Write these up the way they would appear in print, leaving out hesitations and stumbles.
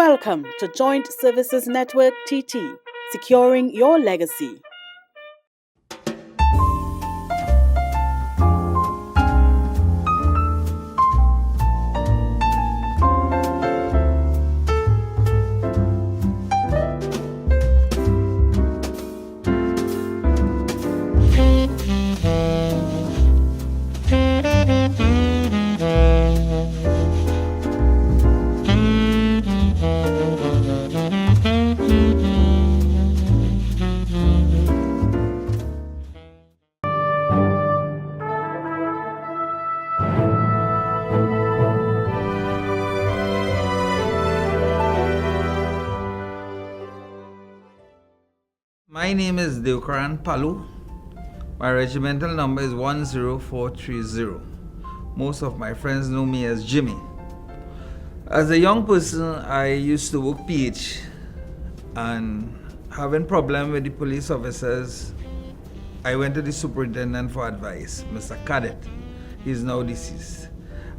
Welcome to Joint Services Network TT, securing your legacy. My name is DEOKARAN PALLOO. My regimental number is 10430. Most of my friends know me as Jimmy. As a young person, I used to work PH and having problem with the police officers, I went to the superintendent for advice, Mr. Cadet. He is now deceased.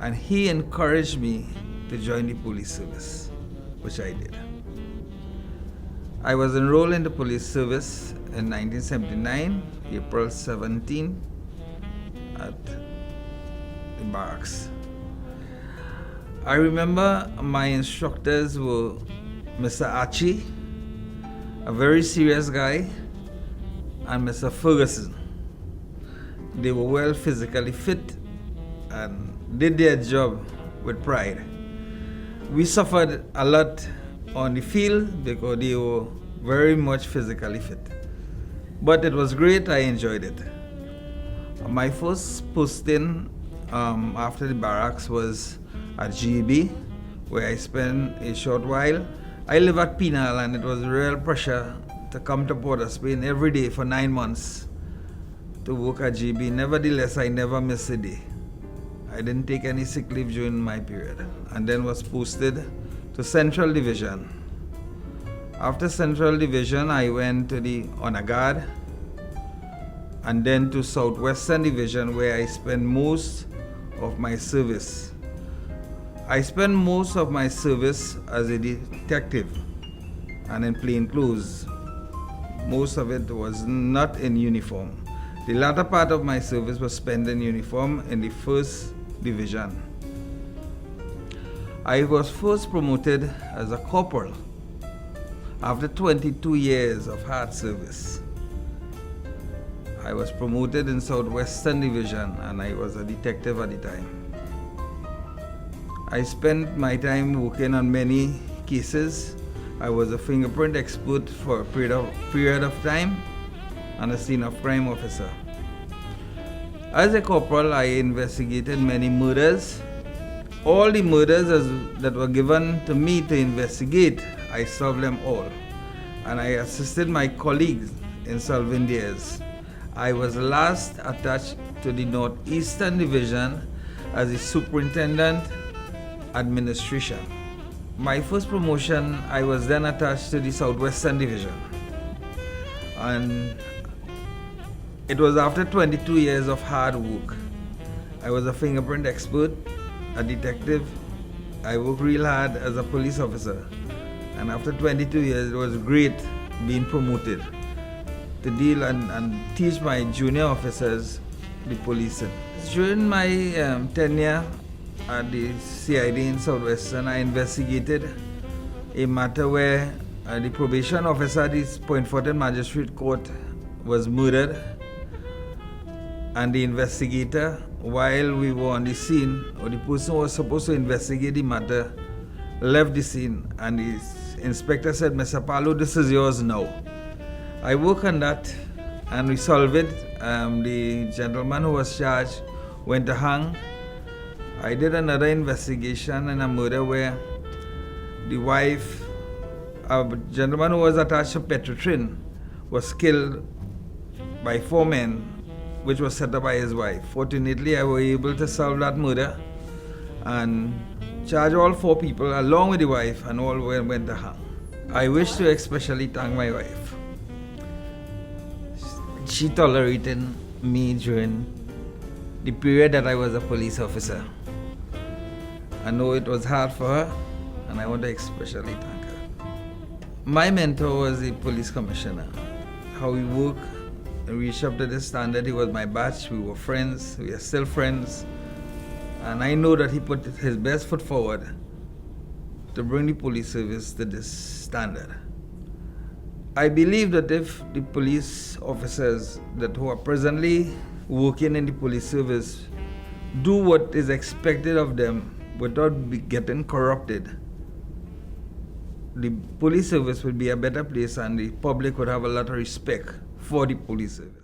And he encouraged me to join the police service, which I did. I was enrolled in the police service in 1979, April 17, at the barracks. I remember my instructors were Mr. A.S.P, a very serious guy, and Mr. Ferguson. They were well physically fit and did their job with pride. We suffered a lot on the field because they were very much physically fit. But it was great, I enjoyed it. My first posting after the barracks was at GEB, where I spent a short while. I live at Penal and it was real pressure to come to Port of Spain every day for 9 months to work at GEB. Nevertheless, I never missed a day. I didn't take any sick leave during my period, and then was posted to Central Division. After Central Division, I went to the Honor Guard and then to Southwestern Division, where I spent most of my service. I spent most of my service as a detective and in plain clothes. Most of it was not in uniform. The latter part of my service was spent in uniform in the 1st Division. I was first promoted as a corporal after 22 years of hard service. I was promoted in Southwestern Division and I was a detective at the time. I spent my time working on many cases. I was a fingerprint expert for a period of time and a scene of crime officer. As a corporal, I investigated many murders. All the murders that were given to me to investigate, I solved them all. And I assisted my colleagues in solving theirs. I was last attached to the Northeastern Division as the Superintendent Administration. My first promotion, I was then attached to the Southwestern Division. And it was after 22 years of hard work. I was a fingerprint expert, a detective. I worked real hard as a police officer. And after 22 years, it was great being promoted to deal and teach my junior officers the policing. During my tenure at the CID in Southwestern, I investigated a matter where the probation officer at the Point Fortin Magistrate Court was murdered, and the investigator, while we were on the scene, or the person who was supposed to investigate the matter, left the scene, and the inspector said, "Mr. Palloo, this is yours now." I worked on that and resolved it. The gentleman who was charged went to hang. I did another investigation in a murder where the wife, a gentleman who was attached to Petrotrin, was killed by 4 men, which was set up by his wife. Fortunately, I was able to solve that murder and charge all 4 people along with the wife, and all went to hang. I wish to especially thank my wife. She tolerated me during the period that I was a police officer. I know it was hard for her, and I want to especially thank her. My mentor was the police commissioner. How we worked and reached up to this standard. He was my batch. We were friends. We are still friends. And I know that he put his best foot forward to bring the police service to this standard. I believe that if the police officers that who are presently working in the police service do what is expected of them without getting corrupted, the police service would be a better place and the public would have a lot of respect for the police service.